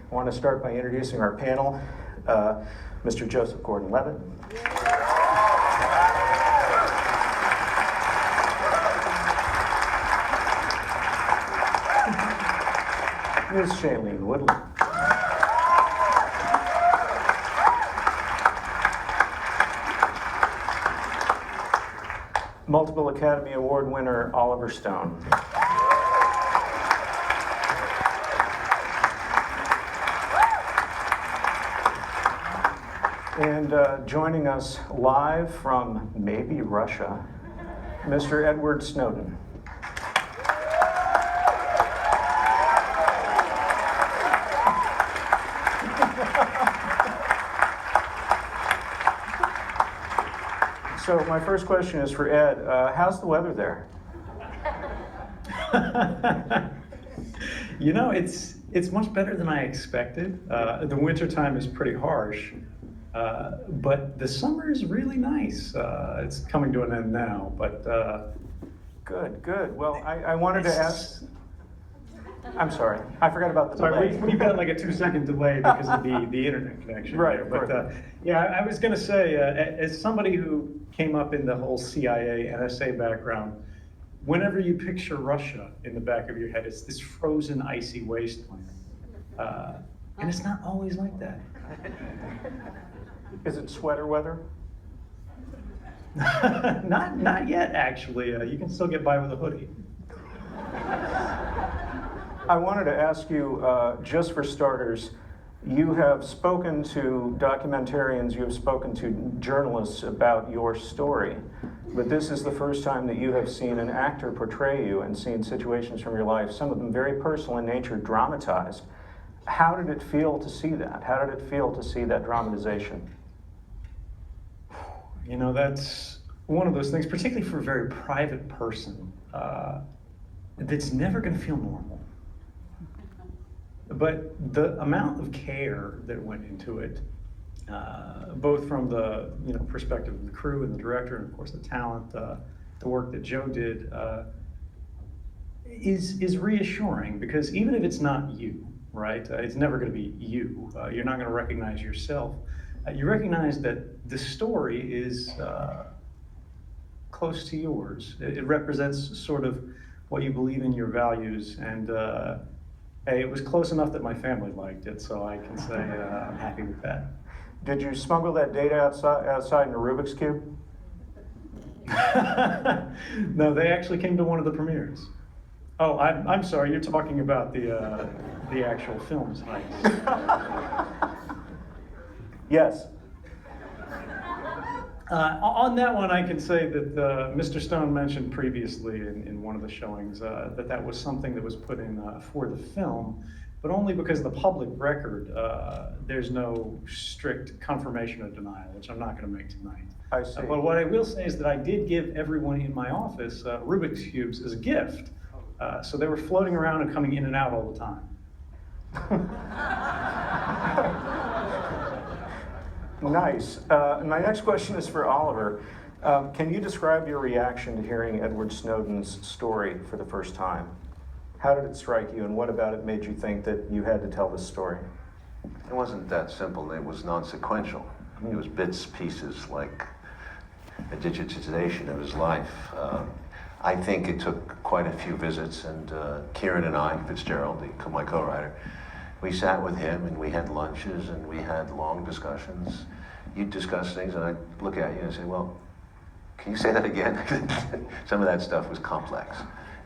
I want to start by introducing our panel, Mr. Joseph Gordon-Levitt. Ms. Shailene Woodley. Multiple Academy Award winner Oliver Stone. And joining us live from maybe Russia, Mr. Edward Snowden. So my first question is for Ed. How's the weather there? You know, it's much better than I expected. The wintertime is pretty harsh, but the summer is really nice. It's coming to an end now, but... Good. Well, I wanted to ask... I'm sorry, I forgot about the delay. We've got like a 2-second delay because of the internet connection. Right, there. But yeah, I was going to say, as somebody who came up in the whole CIA, NSA background, whenever you picture Russia in the back of your head, it's this frozen, icy wasteland. And it's not always like that. Is it sweater weather? Not yet, actually. You can still get by with a hoodie. I wanted to ask you, just for starters, you have spoken to documentarians, you have spoken to journalists about your story, but this is the first time that you have seen an actor portray you and seen situations from your life, some of them very personal in nature, dramatized. How did it feel to see that? How did it feel to see that dramatization? You know, that's one of those things, particularly for a very private person, that's never going to feel normal. But the amount of care that went into it, both from the perspective of the crew and the director, and of course the talent, the work that Joe did, is reassuring, because even if it's not you, right? It's never going to be you. You're not going to recognize yourself. You recognize that the story is close to yours. It represents sort of what you believe in, your values, and hey, it was close enough that my family liked it, so I can say I'm happy with that. Did you smuggle that data outside in a Rubik's Cube? No, they actually came to one of the premieres. Oh, I'm sorry, you're talking about the actual film's heist. Yes. On that one, I can say that Mr. Stone mentioned previously in one of the showings that was something that was put in for the film, but only because the public record, there's no strict confirmation or denial, which I'm not going to make tonight. I see. But what I will say is that I did give everyone in my office Rubik's Cubes as a gift, so they were floating around and coming in and out all the time. Nice. My next question is for Oliver. Can you describe your reaction to hearing Edward Snowden's story for the first time? How did it strike you, and what about it made you think that you had to tell this story? It wasn't that simple. It was non-sequential. It was bits, pieces, like a digitization of his life. I think it took quite a few visits, and Kieran and I, Fitzgerald, my co-writer, we sat with him and we had lunches and we had long discussions. You'd discuss things and I'd look at you and say, well, can you say that again? Some of that stuff was complex.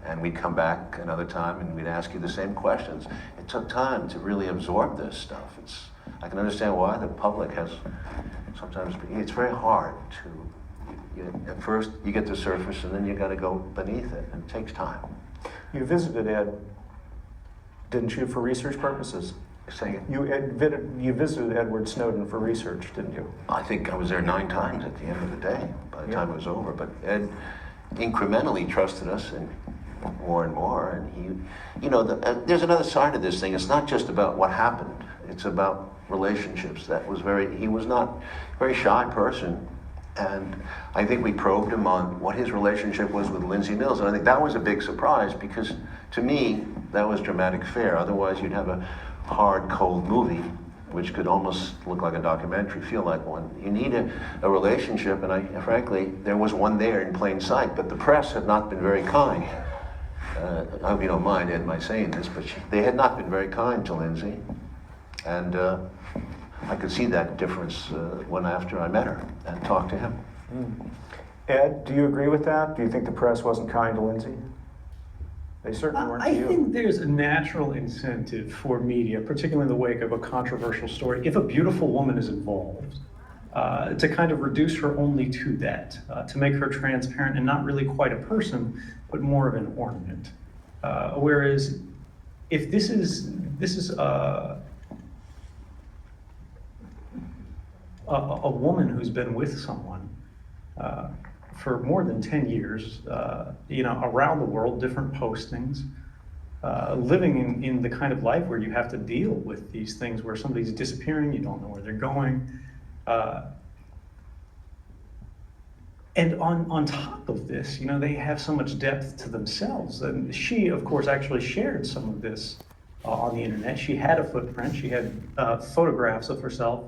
And we'd come back another time and we'd ask you the same questions. It took time to really absorb this stuff. I can understand why the public has sometimes, it's very hard to, at first you get the surface and then you gotta go beneath it, and it takes time. You visited Ed, didn't you, for research purposes? Say it. You visited Edward Snowden for research, didn't you? I think I was there 9 times at the end of the day, by the time it was over. But Ed incrementally trusted us and more, and he, there's another side of this thing. It's not just about what happened. It's about relationships. He was not a very shy person, and I think we probed him on what his relationship was with Lindsay Mills, and I think that was a big surprise, because to me, that was dramatic fare. Otherwise, you'd have a hard, cold movie, which could almost look like a documentary, feel like one. You need a relationship, and frankly, there was one there in plain sight, but the press had not been very kind. I hope you don't mind Ed my saying this, but they had not been very kind to Lindsay, and I could see that difference when after I met her and talked to him. Ed, do you agree with that? Do you think the press wasn't kind to Lindsay? They certainly weren't to you. I think there's a natural incentive for media, particularly in the wake of a controversial story, if a beautiful woman is involved, to kind of reduce her only to that, to make her transparent and not really quite a person, but more of an ornament. Whereas if this is a woman who's been with someone for more than 10 years, around the world, different postings, living in the kind of life where you have to deal with these things, where somebody's disappearing, you don't know where they're going. And on top of this, they have so much depth to themselves. And she, of course, actually shared some of this on the internet. She had a footprint. She had photographs of herself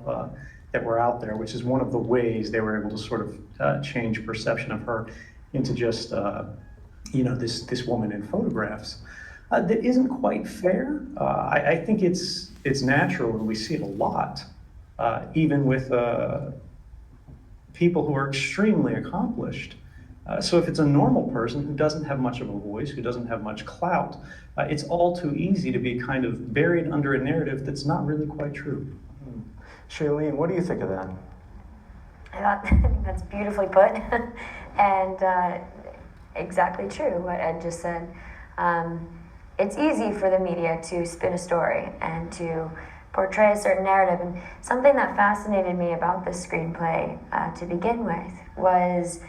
that were out there, which is one of the ways they were able to sort of change perception of her into just, this woman in photographs. That isn't quite fair. I think it's natural, and we see it a lot, even with people who are extremely accomplished. So if it's a normal person who doesn't have much of a voice, who doesn't have much clout, it's all too easy to be kind of buried under a narrative that's not really quite true. Shailene, what do you think of that? I think that's beautifully put and exactly true what Ed just said. It's easy for the media to spin a story and to portray a certain narrative. And something that fascinated me about this screenplay to begin with was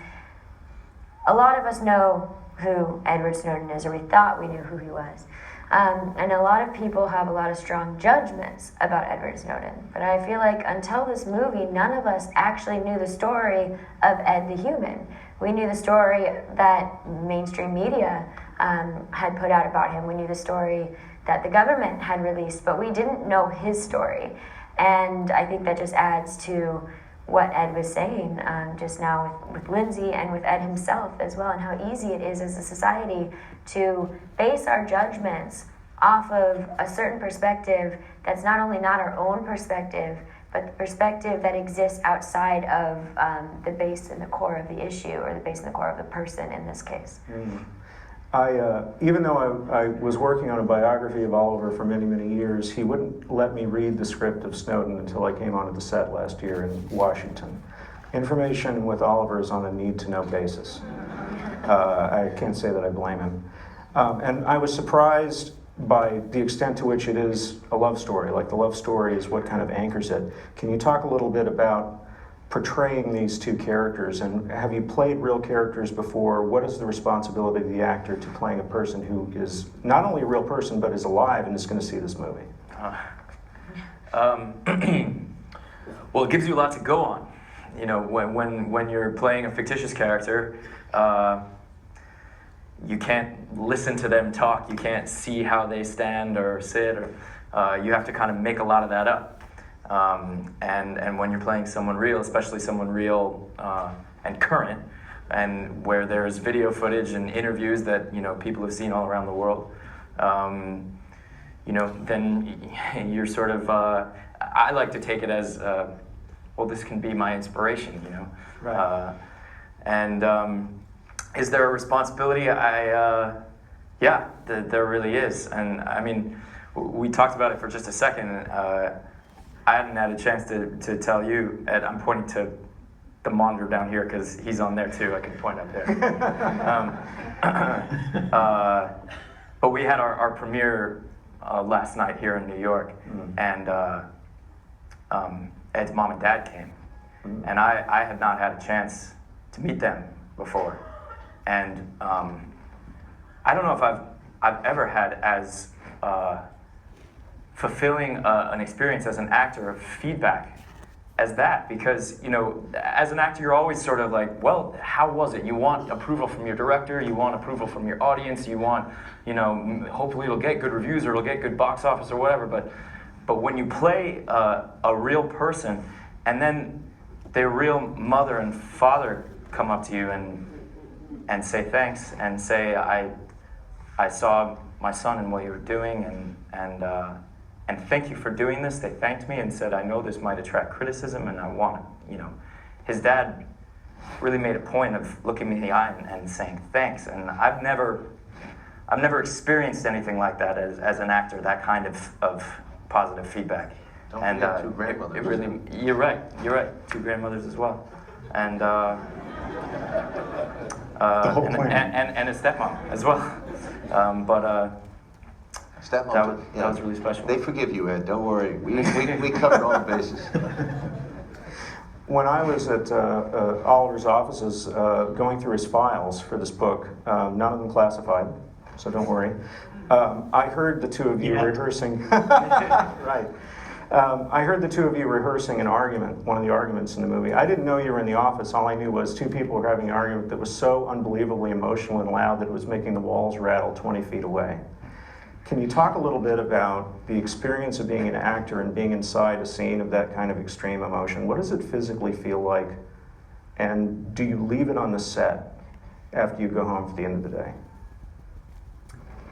a lot of us know who Edward Snowden is, or we thought we knew who he was. And a lot of people have a lot of strong judgments about Edward Snowden. But I feel like until this movie, none of us actually knew the story of Ed the human. We knew the story that mainstream media had put out about him. We knew the story that the government had released, but we didn't know his story. And I think that just adds to what Ed was saying just now with Lindsay and with Ed himself as well, and how easy it is as a society to base our judgments off of a certain perspective that's not only not our own perspective, but the perspective that exists outside of the base and the core of the issue, or the base and the core of the person in this case. Even though I was working on a biography of Oliver for many, many years, he wouldn't let me read the script of Snowden until I came onto the set last year in Washington. Information with Oliver is on a need-to-know basis. I can't say that I blame him. And I was surprised by the extent to which it is a love story. Like, the love story is what kind of anchors it. Can you talk a little bit about portraying these two characters, and have you played real characters before? What is the responsibility of the actor to playing a person who is not only a real person but is alive and is going to see this movie? Well, it gives you a lot to go on. When you're playing a fictitious character, you can't listen to them talk. You can't see how they stand or sit, or you have to kind of make a lot of that up. And when you're playing someone real, especially someone real and current, and where there's video footage and interviews that people have seen all around the world, then you're sort of. I like to take it as, well, this can be my inspiration, Right. Is there a responsibility? Yeah, there really is, and I mean, we talked about it for just a second. I hadn't had a chance to tell you, Ed. I'm pointing to the monitor down here because he's on there too. I can point up there. But we had our premiere last night here in New York, and Ed's mom and dad came, and I had not had a chance to meet them before, and I don't know if I've ever had as fulfilling an experience as an actor of feedback as that, because as an actor you're always sort of like, well, how was it? You want approval from your director, you want approval from your audience, you want hopefully it'll get good reviews or it'll get good box office or whatever, but But when you play a real person, and then their real mother and father come up to you and say thanks, and say, I saw my son and what you were doing, and thank you for doing this. They thanked me and said, I know this might attract criticism, and I want it. You know, his dad really made a point of looking me in the eye and saying thanks. And I've never experienced anything like that as an actor. That kind of positive feedback. Don't and forget two grandmothers. It really, you're right. Two grandmothers as well, and The whole clan. and a stepmom as well. Stepmom, that was really special. They forgive you, Ed. Don't worry. We covered all the bases. When I was at Oliver's offices going through his files for this book, none of them classified, so don't worry. I heard the two of you rehearsing. Right. I heard the two of you rehearsing an argument, one of the arguments in the movie. I didn't know you were in the office. All I knew was two people were having an argument that was so unbelievably emotional and loud that it was making the walls rattle 20 feet away. Can you talk a little bit about the experience of being an actor and being inside a scene of that kind of extreme emotion? What does it physically feel like? And do you leave it on the set after you go home for the end of the day?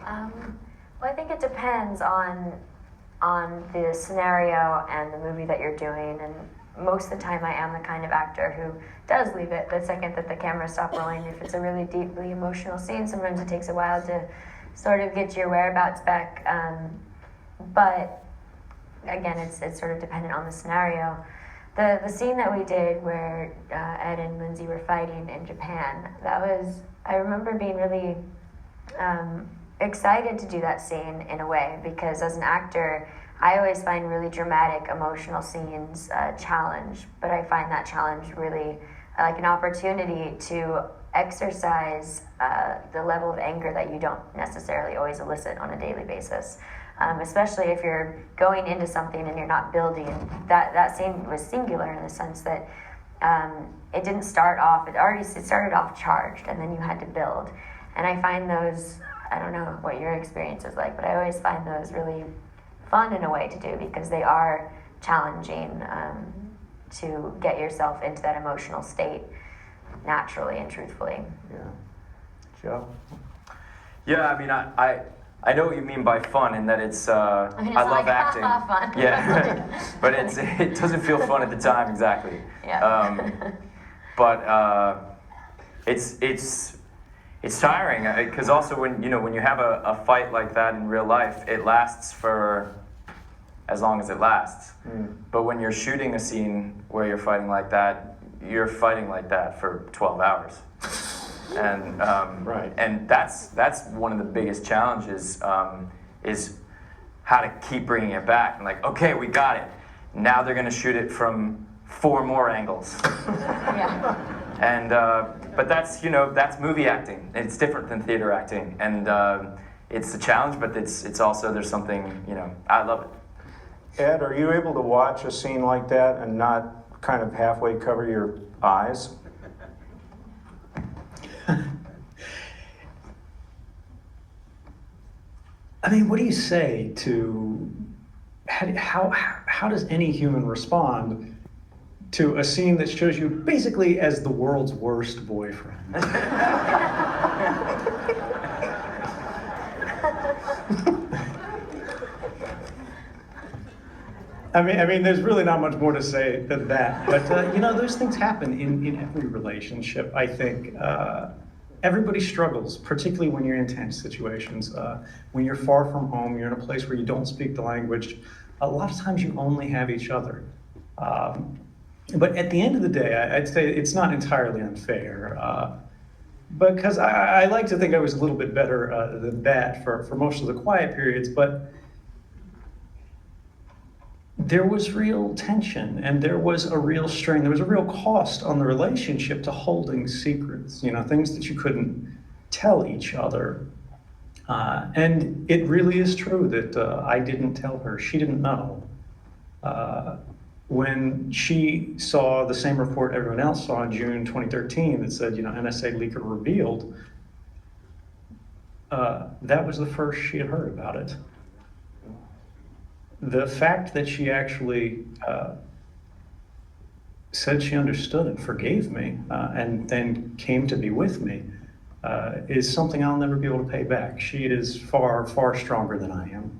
Well, I think it depends on the scenario and the movie that you're doing. And most of the time I am the kind of actor who does leave it the second that the camera stops rolling. If it's a really deeply emotional scene, sometimes it takes a while to sort of get your whereabouts back. But again, it's sort of dependent on the scenario. The scene that we did where Ed and Lindsay were fighting in Japan, I remember being really excited to do that scene in a way, because as an actor, I always find really dramatic, emotional scenes a challenge, but I find that challenge really like an opportunity to exercise the level of anger that you don't necessarily always elicit on a daily basis. Especially if you're going into something and you're not building. That scene was singular in the sense that it didn't start off, it started off charged, and then you had to build. And I find those, I don't know what your experience is like, but I always find those really fun in a way to do, because they are challenging to get yourself into that emotional state naturally and truthfully. Yeah. Joe? Yeah, I mean, I know what you mean by fun, in that it's, I love like, acting. Fun. Yeah, but it doesn't feel fun at the time, exactly. Yeah. But it's tiring, because also when you have a fight like that in real life, it lasts for as long as it lasts. But when you're shooting a scene where you're fighting like that, you're fighting like that for 12 hours. And Right. and that's one of the biggest challenges, is how to keep bringing it back. And like, okay, we got it. Now they're going to shoot it from 4 more angles. Yeah. And but that's movie acting. It's different than theater acting, and it's a challenge. But it's also, there's something, I love it. Ed, are you able to watch a scene like that and not kind of halfway cover your eyes? I mean, what do you say to, how does any human respond to a scene that shows you basically as the world's worst boyfriend? I mean, there's really not much more to say than that. But those things happen in every relationship. I think everybody struggles, particularly when you're in tense situations. When you're far from home, you're in a place where you don't speak the language. A lot of times you only have each other. But at the end of the day, I'd say it's not entirely unfair. Because I like to think I was a little bit better than that for most of the quiet periods. But there was real tension, and there was a real strain. There was a real cost on the relationship to holding secrets, things that you couldn't tell each other. And it really is true that I didn't tell her. She didn't know. When she saw the same report everyone else saw in June 2013 that said, NSA leaker revealed, that was the first she had heard about it. the fact that she actually said she understood and forgave me, and then came to be with me, is something I'll never be able to pay back. She is far, far stronger than I am.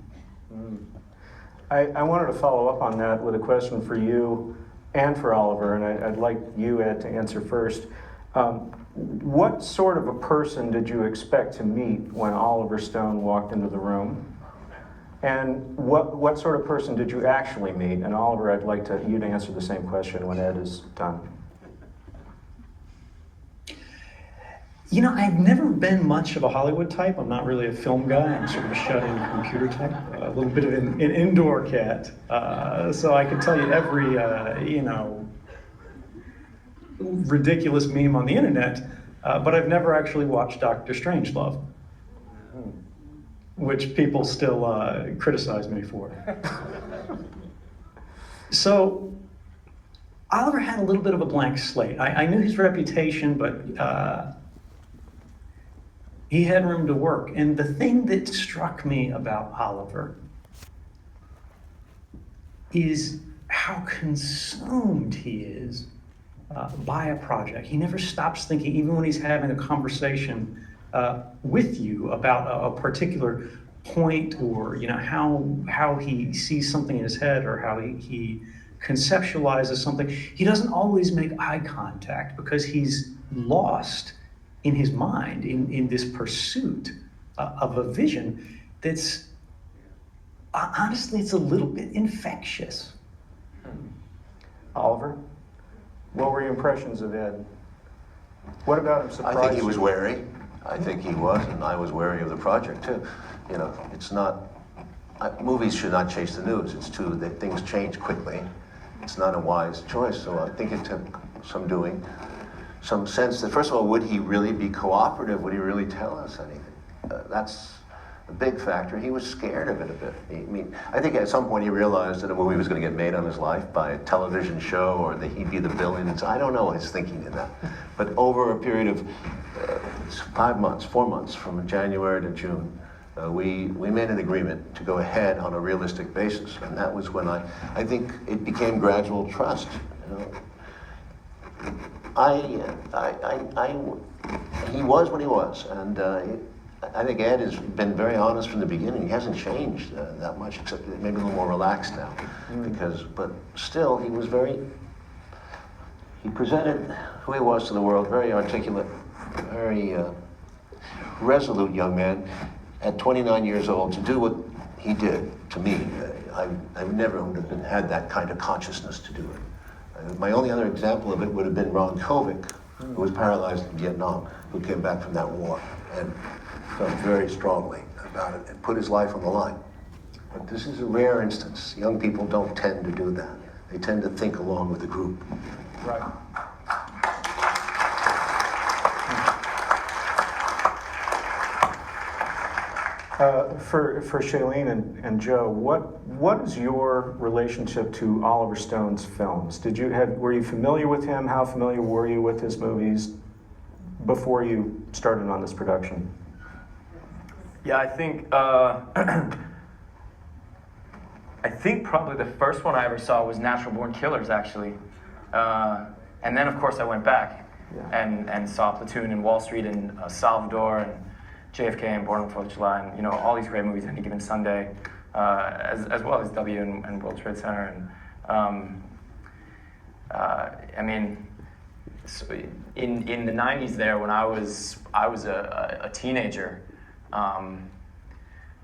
I wanted to follow up on that with a question for you and for Oliver, and I'd like you, Ed, to answer first. What sort of a person did you expect to meet when Oliver Stone walked into the room? And what sort of person did you actually meet? And Oliver, I'd like you to answer the same question when Ed is done. You know, I've never been much of a Hollywood type. I'm not really a film guy. I'm sort of a shut-in computer type, a little bit of an indoor cat. So I can tell you every, ridiculous meme on the internet, but I've never actually watched Dr. Strangelove, which people still criticize me for. So Oliver had a little bit of a blank slate. I knew his reputation, but he had room to work. And the thing that struck me about Oliver is how consumed he is by a project. He never stops thinking, even when he's having a conversation with you about a particular point, or how he sees something in his head, or how he conceptualizes something. He doesn't always make eye contact because he's lost in his mind in this pursuit of a vision that's honestly, it's a little bit infectious. Oliver, what were your impressions of Ed? What about him surprised you? I think he was wary. I think he was, and I was wary of the project too. It's not, movies should not chase the news. It's true that things change quickly. It's not a wise choice, so I think it took some doing, some sense that, first of all, would he really be cooperative? Would he really tell us anything? That's a big factor. He was scared of it a bit. I think at some point he realized that a movie was going to get made on his life by a television show, or that he'd be the villain. And so I don't know his thinking in that. But over a period of 4 months, from January to June, we made an agreement to go ahead on a realistic basis. And that was when I think it became gradual trust. He was what he was, and I think Ed has been very honest from the beginning. He hasn't changed that much, except maybe a little more relaxed now. But still, he presented who he was to the world, very articulate, very resolute young man at 29 years old to do what he did. To me, I never would have had that kind of consciousness to do it. My only other example of it would have been Ron Kovic, who was paralyzed in Vietnam, who came back from that war and felt very strongly about it and put his life on the line. But this is a rare instance. Young people don't tend to do that. They tend to think along with the group. Right. For Shailene and Joe, what is your relationship to Oliver Stone's films? Were you familiar with him? How familiar were you with his movies before you started on this production? Yeah, I think probably the first one I ever saw was Natural Born Killers, actually, and then of course I went back and saw Platoon and Wall Street and Salvador and JFK and Born on the 4th of July, and all these great movies, Any Given Sunday, as well as W and World Trade Center, and so in the 90s there, when I was a teenager, and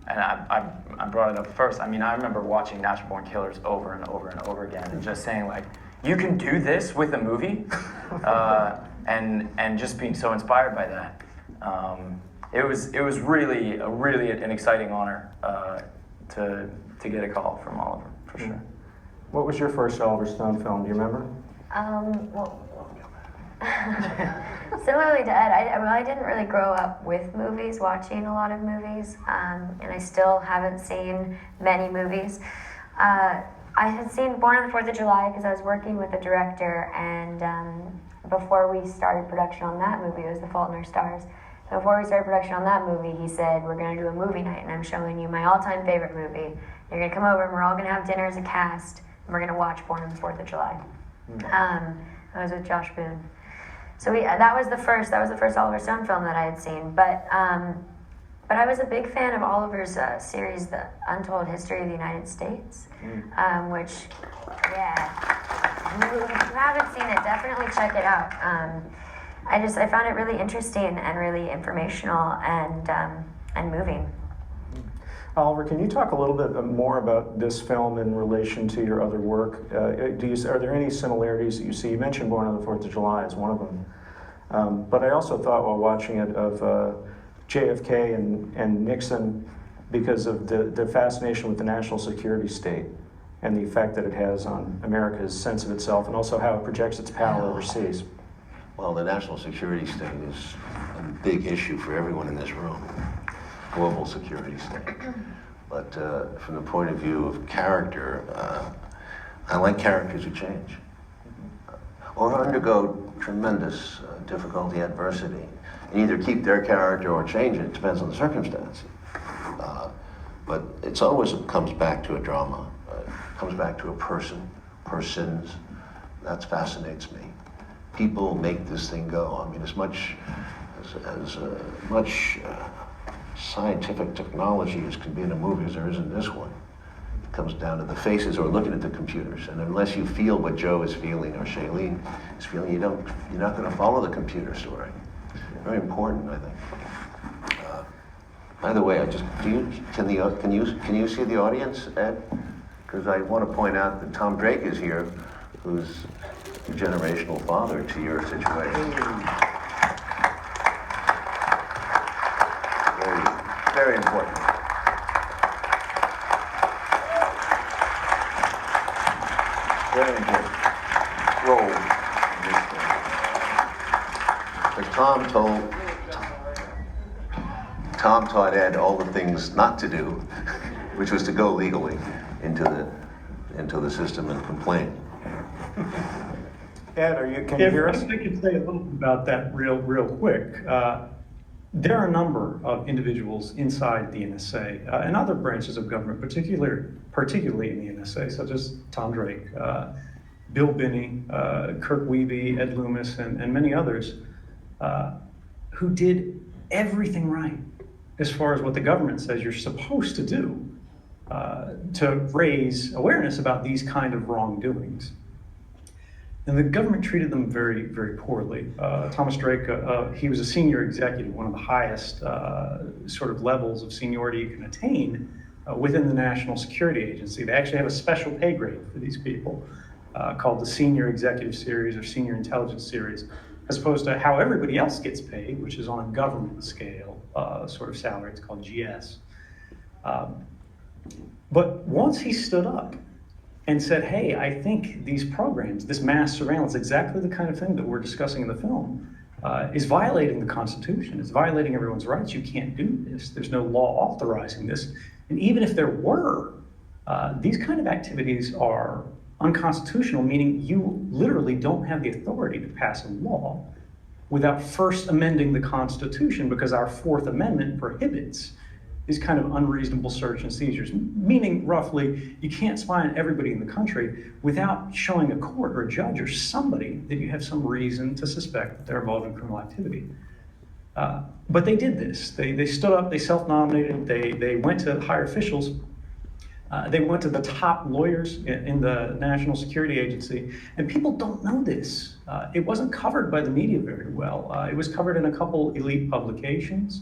I brought it up first. I remember watching Natural Born Killers over and over and over again, and just saying, like, you can do this with a movie, and just being so inspired by that. It was really an exciting honor to get a call from Oliver, for sure. What was your first Oliver Stone film? Do you remember? Well, similarly to Ed, I didn't really grow up with movies, watching a lot of movies, and I still haven't seen many movies. I had seen Born on the 4th of July because I was working with the director, and before we started production on that movie, it was The Fault in Our Stars. Before we started production on that movie, he said, we're going to do a movie night, and I'm showing you my all-time favorite movie, You're gonna come over and we're all gonna have dinner as a cast, and we're gonna watch Born on the 4th of July. I was with Josh Boone. So that was the first Oliver Stone film that I had seen. But I was a big fan of Oliver's series, The Untold History of the United States, which, yeah, if you haven't seen it, definitely check it out. I found it really interesting and really informational and moving. Oliver, can you talk a little bit more about this film in relation to your other work? Are there any similarities that you see? You mentioned Born on the 4th of July as one of them. But I also thought while watching it of JFK and Nixon because of the fascination with the national security state and the effect that it has on America's sense of itself and also how it projects its power overseas. Well, the national security state is a big issue for everyone in this room. Global security state. But from the point of view of character, I like characters who change or undergo tremendous difficulty, adversity, and either keep their character or change it. It depends on the circumstance. But it always comes back to a drama. It comes back to a persons. That fascinates me. People make this thing go. I mean, as much scientific technology as can be in a movie as there is in this one. It comes down to the faces or looking at the computers. And unless you feel what Joe is feeling or Shailene is feeling, you're not going to follow the computer story. Very important, I think. By the way, can you see the audience, Ed? Because I want to point out that Tom Drake is here, who's a generational father to your situation. Very important. Very important role in this thing. But Tom taught Ed all the things not to do, which was to go legally into the system and complain. Ed, can you hear us? I could say a little bit about that real quick. There are a number of individuals inside the NSA and other branches of government, particularly in the NSA, such as Tom Drake, Bill Binney, Kirk Wiebe, Ed Loomis, and many others, who did everything right as far as what the government says you're supposed to do to raise awareness about these kind of wrongdoings. And the government treated them very, very poorly. Thomas Drake, he was a senior executive, one of the highest sort of levels of seniority you can attain within the National Security Agency. They actually have a special pay grade for these people called the Senior Executive Series or Senior Intelligence Series, as opposed to how everybody else gets paid, which is on a government scale sort of salary. It's called GS. But once he stood up and said, hey, I think these programs, this mass surveillance, exactly the kind of thing that we're discussing in the film, is violating the Constitution. It's violating everyone's rights. You can't do this. There's no law authorizing this. And even if there were, these kind of activities are unconstitutional, meaning you literally don't have the authority to pass a law without first amending the Constitution, because our Fourth Amendment prohibits these kind of unreasonable search and seizures, meaning roughly you can't spy on everybody in the country without showing a court or a judge or somebody that you have some reason to suspect that they're involved in criminal activity. But they did this. They stood up, they self-nominated, they went to higher officials, they went to the top lawyers in the National Security Agency, and people don't know this. It wasn't covered by the media very well. It was covered in a couple elite publications,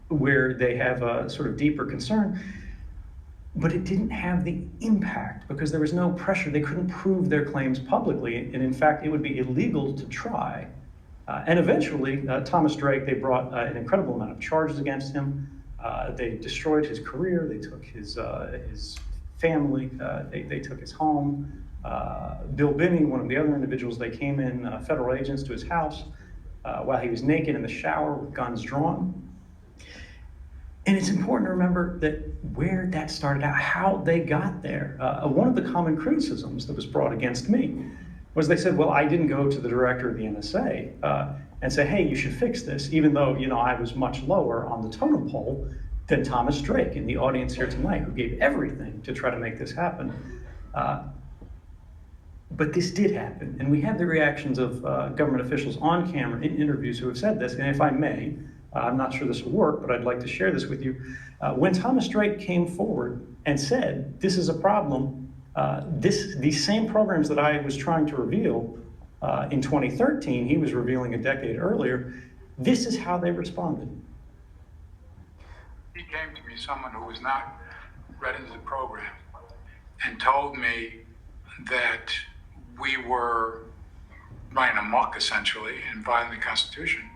where they have a sort of deeper concern, but it didn't have the impact because there was no pressure. They couldn't prove their claims publicly, and in fact, it would be illegal to try. And eventually, Thomas Drake, they brought an incredible amount of charges against him. They destroyed his career. They took his family. They took his home. Bill Binney, one of the other individuals, they came in, federal agents, to his house while he was naked in the shower with guns drawn. And it's important to remember that where that started out, how they got there. One of the common criticisms that was brought against me was they said, well, I didn't go to the director of the NSA and say, hey, you should fix this, even though I was much lower on the totem pole. than Thomas Drake in the audience here tonight, who gave everything to try to make this happen. But this did happen, and we have the reactions of government officials on camera in interviews who have said this, and if I may, I'm not sure this will work, but I'd like to share this with you. When Thomas Drake came forward and said, this is a problem, these same programs that I was trying to reveal in 2013, he was revealing a decade earlier, this is how they responded. He came to me, someone who was not read into the program, and told me that we were running amok, essentially, and violating the Constitution.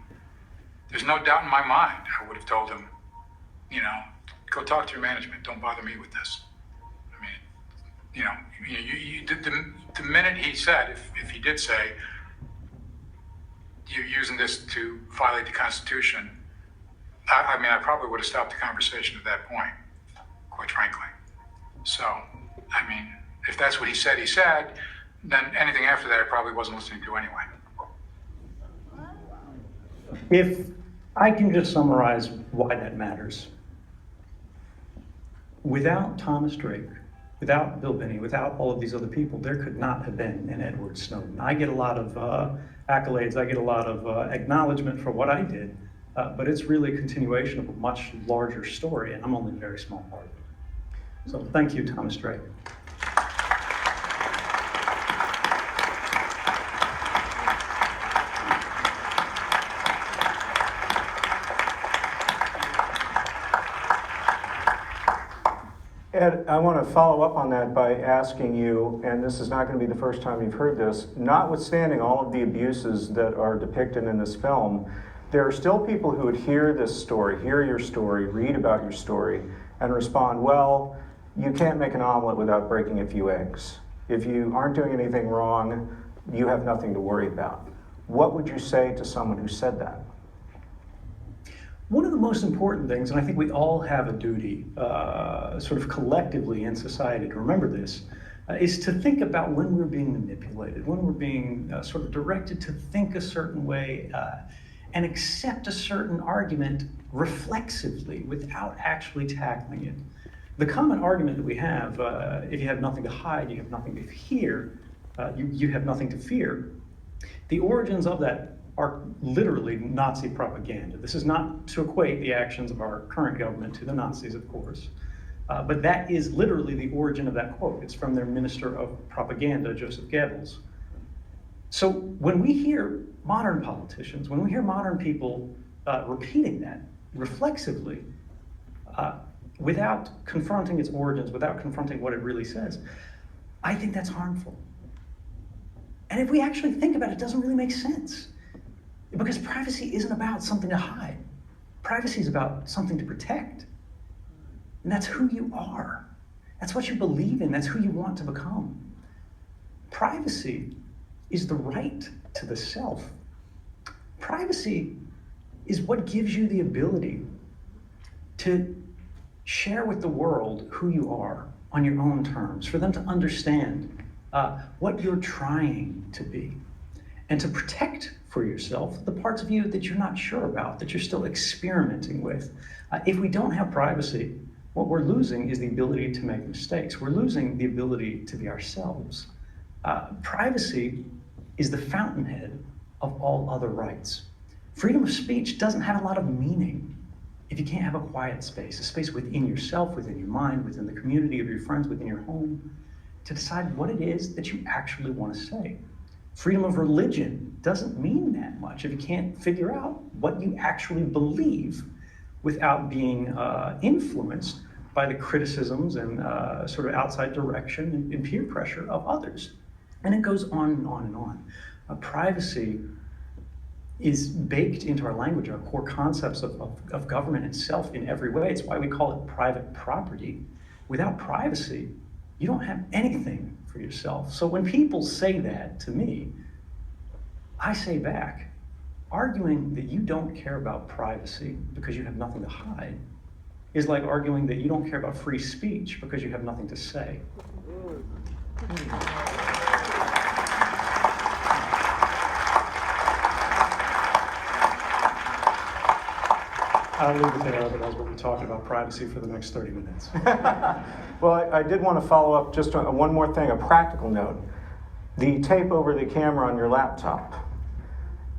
There's no doubt in my mind, I would have told him, you know, go talk to your management, don't bother me with this. I mean, you know, the minute he said, if he did say, you're using this to violate the Constitution, I mean, I probably would have stopped the conversation at that point, quite frankly. So, I mean, if that's what he said, then anything after that I probably wasn't listening to anyway. If I can just summarize why that matters. Without Thomas Drake, without Bill Binney, without all of these other people, there could not have been an Edward Snowden. I get a lot of accolades, I get a lot of acknowledgement for what I did, but it's really a continuation of a much larger story, and I'm only a very small part of it. So thank you, Thomas Drake. Ed, I want to follow up on that by asking you, and this is not going to be the first time you've heard this, notwithstanding all of the abuses that are depicted in this film, there are still people who would hear this story, hear your story, read about your story, and respond, well, you can't make an omelet without breaking a few eggs. If you aren't doing anything wrong, you have nothing to worry about. What would you say to someone who said that? One of the most important things, and I think we all have a duty, sort of collectively in society to remember this, is to think about when we're being manipulated, when we're being sort of directed to think a certain way and accept a certain argument reflexively without actually tackling it. The common argument that we have, if you have nothing to hide, you have nothing to fear, you have nothing to fear. The origins of that are literally Nazi propaganda. This is not to equate the actions of our current government to the Nazis, of course, but that is literally the origin of that quote. It's from their Minister of Propaganda, Joseph Goebbels. So when we hear modern politicians, when we hear modern people repeating that reflexively, without confronting its origins, without confronting what it really says, I think that's harmful. And if we actually think about it, it doesn't really make sense. Because privacy isn't about something to hide. Privacy is about something to protect. And that's who you are. That's what you believe in. That's who you want to become. Privacy is the right to the self. Privacy is what gives you the ability to share with the world who you are on your own terms, for them to understand what you're trying to be, and to protect for yourself the parts of you that you're not sure about, that you're still experimenting with. If we don't have privacy, what we're losing is the ability to make mistakes. We're losing the ability to be ourselves. Privacy is the fountainhead of all other rights. Freedom of speech doesn't have a lot of meaning if you can't have a quiet space, a space within yourself, within your mind, within the community of your friends, within your home, to decide what it is that you actually want to say. Freedom of religion doesn't mean that much if you can't figure out what you actually believe without being influenced by the criticisms and sort of outside direction and peer pressure of others. And it goes on and on and on. Privacy is baked into our language, our core concepts of government itself in every way. It's why we call it private property. Without privacy, you don't have anything for yourself. So when people say that to me, I say back, arguing that you don't care about privacy because you have nothing to hide is like arguing that you don't care about free speech because you have nothing to say. I'll leave it there, otherwise we'll be talking about privacy for the next 30 minutes. Well, I did want to follow up just on one more thing, a practical note. The tape over the camera on your laptop,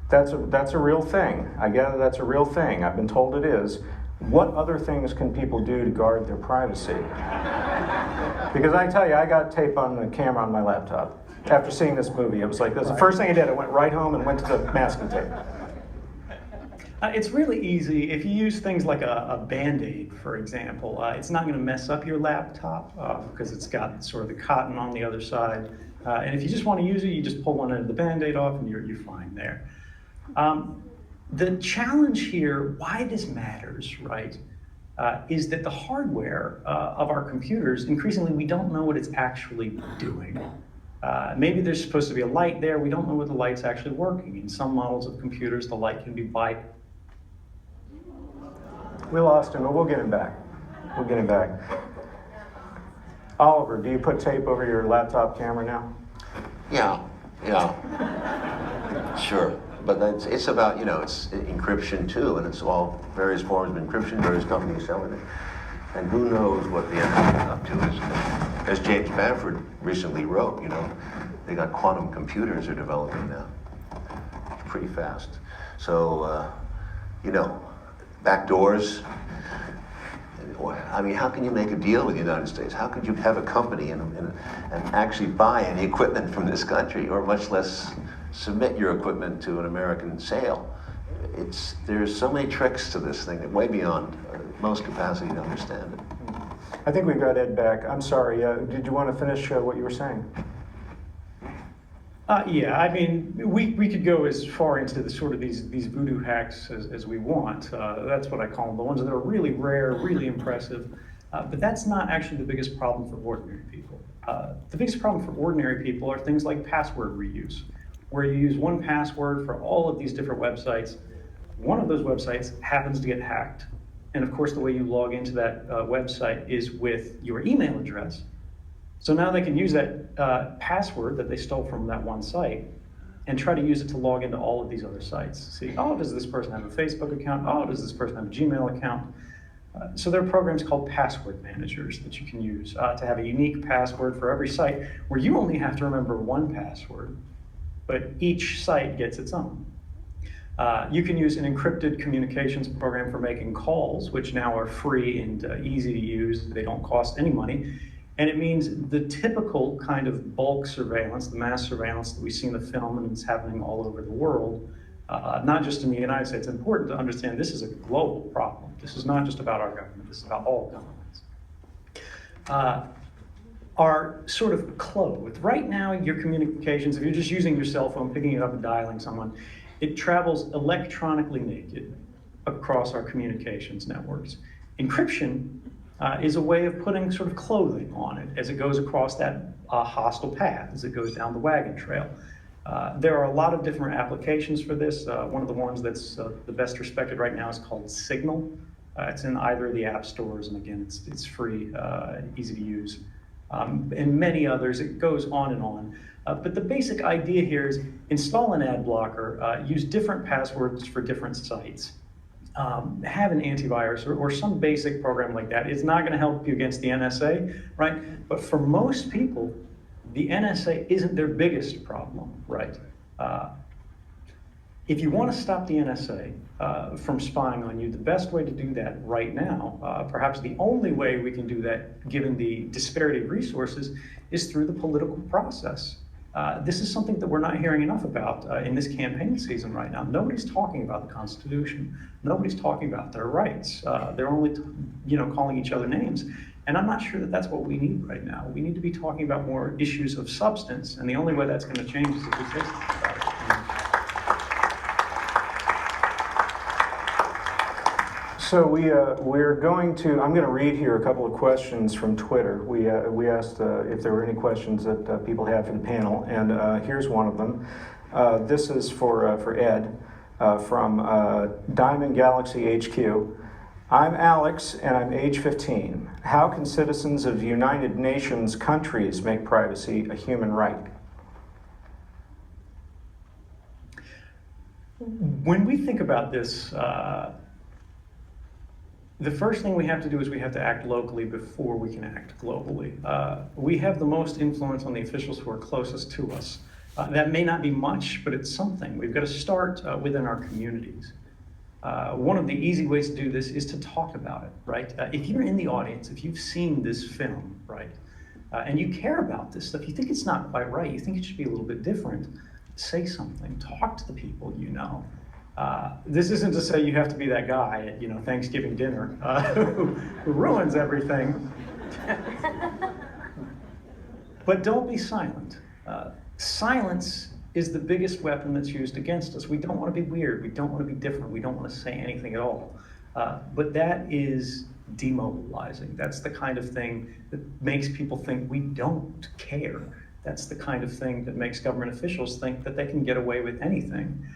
that's a real thing. I gather that's a real thing. I've been told it is. What other things can people do to guard their privacy? Because I tell you, I got tape on the camera on my laptop. After seeing this movie, it was like, that's the first thing I did. I went right home and went to the masking tape. It's really easy. If you use things like a Band-Aid, for example, it's not going to mess up your laptop because it's got sort of the cotton on the other side. And if you just want to use it, you just pull one end of the Band-Aid off and you're fine there. The challenge here, why this matters, right, is that the hardware of our computers, increasingly, we don't know what it's actually doing. Maybe there's supposed to be a light there. We don't know what the light's actually working. In some models of computers, the light can be bypassed. We lost him, but we'll get him back. We'll get him back. Oliver, do you put tape over your laptop camera now? Yeah. Sure. But it's about, it's encryption too, and it's all various forms of encryption, various companies selling it. And who knows what the NSA is up to. As James Bamford recently wrote, they got quantum computers they're developing now. It's pretty fast. So, back doors. I mean, how can you make a deal with the United States? How could you have a company and actually buy any equipment from this country, or much less submit your equipment to an American sale? There's so many tricks to this thing that way beyond most capacity to understand it. I think we've got Ed back. I'm sorry, did you want to finish what you were saying? Yeah, I mean, we could go as far into the sort of these voodoo hacks as we want. That's what I call them, the ones that are really rare, really impressive. But that's not actually the biggest problem for ordinary people. The biggest problem for ordinary people are things like password reuse, where you use one password for all of these different websites. One of those websites happens to get hacked. And of course, the way you log into that website is with your email address. So now they can use that password that they stole from that one site and try to use it to log into all of these other sites. See, oh, does this person have a Facebook account? Oh, does this person have a Gmail account? So there are programs called password managers that you can use to have a unique password for every site, where you only have to remember one password, but each site gets its own. You can use an encrypted communications program for making calls, which now are free and easy to use. They don't cost any money. And it means the typical kind of bulk surveillance, the mass surveillance that we see in the film, and it's happening all over the world, not just in the United States. It's important to understand this is a global problem. This is not just about our government. This is about all governments. Are sort of clothed. Right now, your communications, if you're just using your cell phone, picking it up and dialing someone, it travels electronically naked across our communications networks. Encryption is a way of putting sort of clothing on it as it goes across that hostile path, as it goes down the wagon trail. There are a lot of different applications for this. One of the ones that's the best respected right now is called Signal. It's in either of the app stores, and again, it's free, easy to use. And many others, it goes on and on. But the basic idea here is install an ad blocker, use different passwords for different sites. Have an antivirus or some basic program like that. It's not going to help you against the NSA, right? But for most people, the NSA isn't their biggest problem, right? If you want to stop the NSA from spying on you, the best way to do that right now, perhaps the only way we can do that given the disparity of resources, is through the political process. This is something that we're not hearing enough about in this campaign season right now. Nobody's talking about the Constitution. Nobody's talking about their rights. They're only, calling each other names. And I'm not sure that that's what we need right now. We need to be talking about more issues of substance, and the only way that's going to change is if we say something about it. So we're going to, I'm going to read here a couple of questions from Twitter. We asked if there were any questions that people have for the panel, and here's one of them. This is for Ed from Diamond Galaxy HQ. I'm Alex, and I'm age 15. How can citizens of United Nations countries make privacy a human right? When we think about this, The first thing we have to do is we have to act locally before we can act globally. We have the most influence on the officials who are closest to us. That may not be much, but it's something. We've got to start within our communities. One of the easy ways to do this is to talk about it, right? If you're in the audience, if you've seen this film, right, and you care about this stuff, you think it's not quite right, you think it should be a little bit different, say something, talk to the people you know. This isn't to say you have to be that guy at, Thanksgiving dinner who ruins everything. But don't be silent. Silence is the biggest weapon that's used against us. We don't want to be weird. We don't want to be different. We don't want to say anything at all. But that is demobilizing. That's the kind of thing that makes people think we don't care. That's the kind of thing that makes government officials think that they can get away with anything.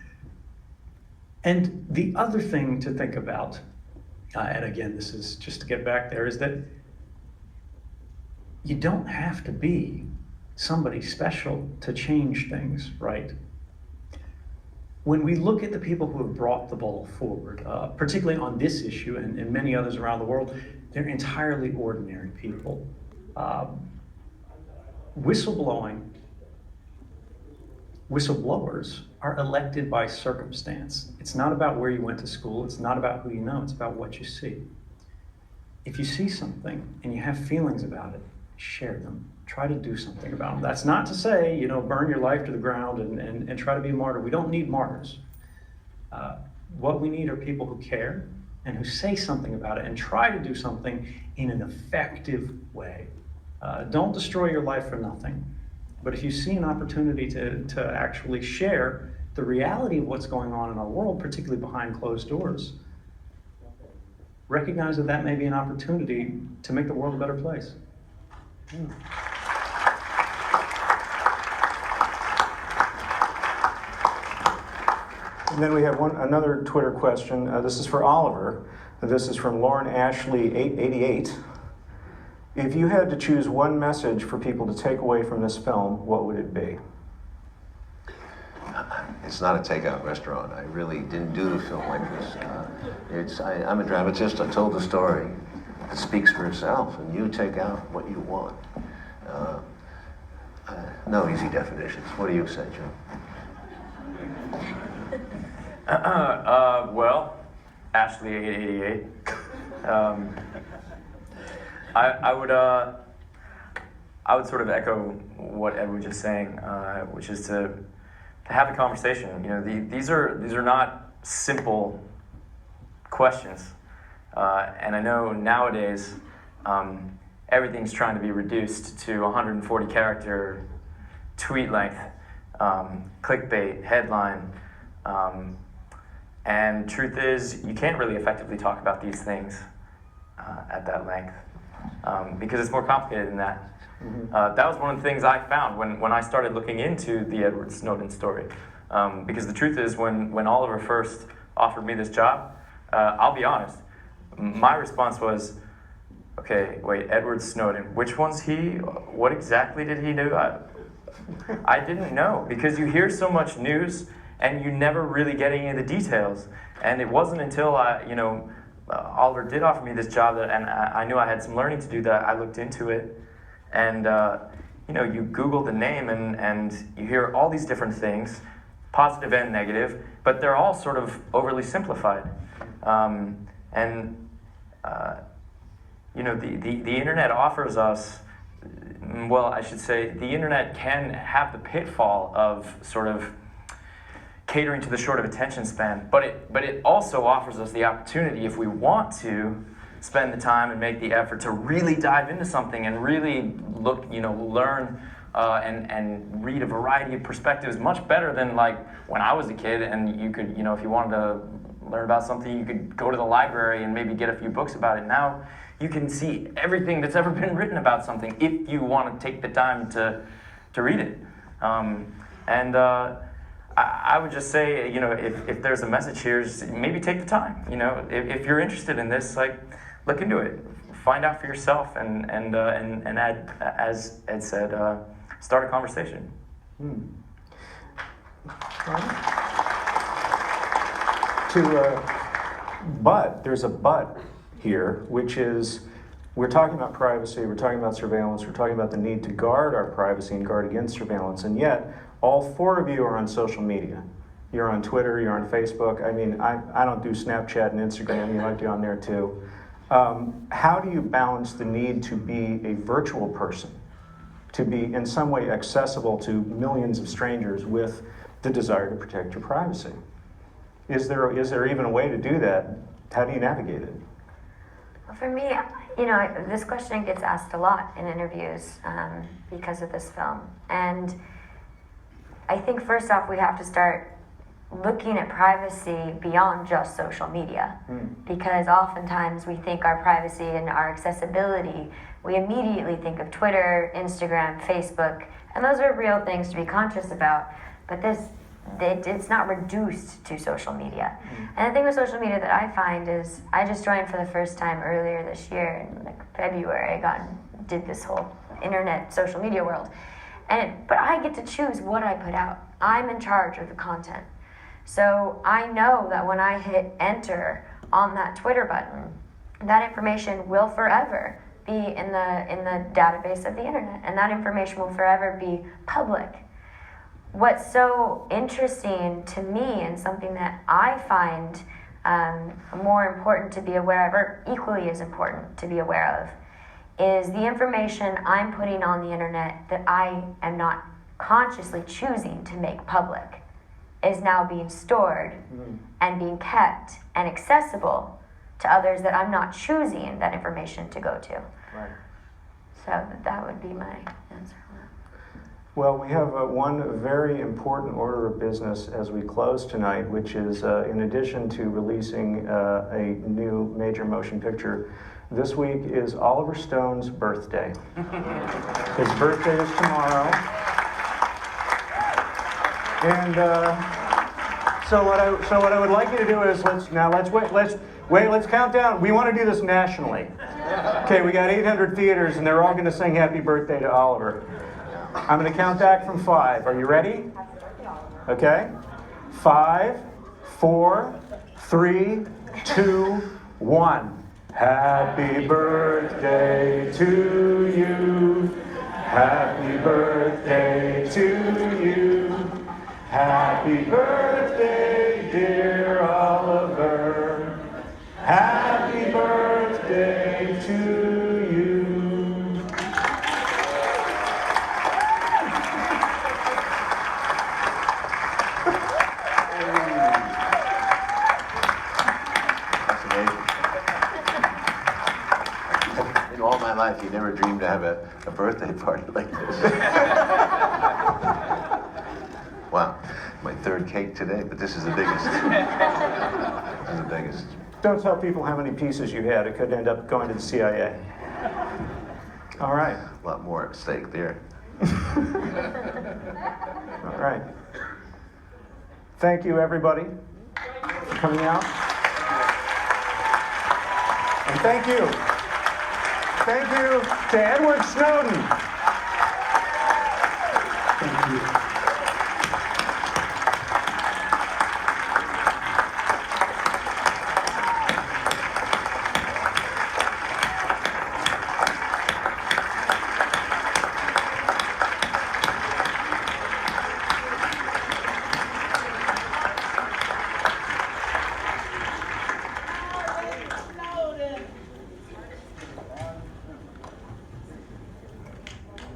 And the other thing to think about, and again, this is just to get back there, is that you don't have to be somebody special to change things, right? When we look at the people who have brought the ball forward, particularly on this issue and many others around the world, they're entirely ordinary people. Whistleblowers are elected by circumstance. It's not about where you went to school, it's not about who you know, it's about what you see. If you see something and you have feelings about it, share them. Try to do something about them. That's not to say, burn your life to the ground and try to be a martyr. We don't need martyrs. What we need are people who care and who say something about it and try to do something in an effective way. Don't destroy your life for nothing. But if you see an opportunity to actually share the reality of what's going on in our world, particularly behind closed doors, recognize that may be an opportunity to make the world a better place. And then we have another Twitter question. This is for Oliver. This is from Lauren Ashley 888. If you had to choose one message for people to take away from this film, what would it be? It's not a takeout restaurant. I really didn't do the film like this. I'm a dramatist. I told the story. It speaks for itself, and you take out what you want. No easy definitions. What do you say, Joe? Well, Ashley 888. I would sort of echo what Ed was just saying, which is to have a conversation. These are not simple questions, and I know nowadays everything's trying to be reduced to 140 character tweet length, clickbait, headline, and truth is you can't really effectively talk about these things at that length. Because it's more complicated than that. Mm-hmm. That was one of the things I found when I started looking into the Edward Snowden story. Because the truth is, when Oliver first offered me this job, I'll be honest, my response was, okay, wait, Edward Snowden, which one's he? What exactly did he do? I didn't know, because you hear so much news and you never really get any of the details. And it wasn't until Oliver did offer me this job, and I knew I had some learning to do, that I looked into it. And, you Google the name and you hear all these different things, positive and negative, but they're all sort of overly simplified. The internet offers us, the internet can have the pitfall of sort of catering to the short of attention span, but it also offers us the opportunity, if we want to spend the time and make the effort to really dive into something and really look, learn and read a variety of perspectives, much better than like when I was a kid and you could, if you wanted to learn about something, you could go to the library and maybe get a few books about it. Now you can see everything that's ever been written about something if you want to take the time to read it. I would just say, if there's a message here, maybe take the time. If you're interested in this, look into it, find out for yourself, and add, as Ed said, start a conversation. But there's a but here, which is we're talking about privacy, we're talking about surveillance, we're talking about the need to guard our privacy and guard against surveillance, and yet all four of you are on social media. You're on Twitter, you're on Facebook. I mean, I don't do Snapchat and Instagram, you might be on there too. How do you balance the need to be a virtual person, to be in some way accessible to millions of strangers with the desire to protect your privacy? Is there even a way to do that? How do you navigate it? Well, for me, you know, this question gets asked a lot in interviews because of this film. And I think first off, we have to start looking at privacy beyond just social media, because oftentimes we think our privacy and our accessibility, we immediately think of Twitter, Instagram, Facebook, and those are real things to be conscious about, but it's not reduced to social media. And the thing with social media that I find is, I just joined for the first time earlier this year in like February. Did this whole internet social media world, but I get to choose what I put out. I'm in charge of the content. So I know that when I hit enter on that Twitter button, that information will forever be in the database of the internet, and that information will forever be public. What's so interesting to me, and something that I find more important to be aware of, or equally as important to be aware of, is the information I'm putting on the internet that I am not consciously choosing to make public is now being stored and being kept and accessible to others that I'm not choosing that information to go to. Right. So that would be my answer on that. Well, we have one very important order of business as we close tonight, which is in addition to releasing a new major motion picture, this week is Oliver Stone's birthday. His birthday is tomorrow. And so what I would like you to do is let's count down. We want to do this nationally. Okay, we got 800 theaters, and they're all going to sing Happy Birthday to Oliver. I'm going to count back from 5. Are you ready? Okay. 5, 4, 3, 2, 1. Happy birthday to you. Happy birthday to you. Happy birthday, dear Oliver. Happy birthday to you. That's amazing. In all my life, you never dreamed to have a birthday party like this. Wow, my third cake today, but this is the biggest. This is the biggest. Don't tell people how many pieces you had. It could end up going to the CIA. All right. A lot more at stake there. All right. Thank you, everybody, for coming out. And thank you to Edward Snowden.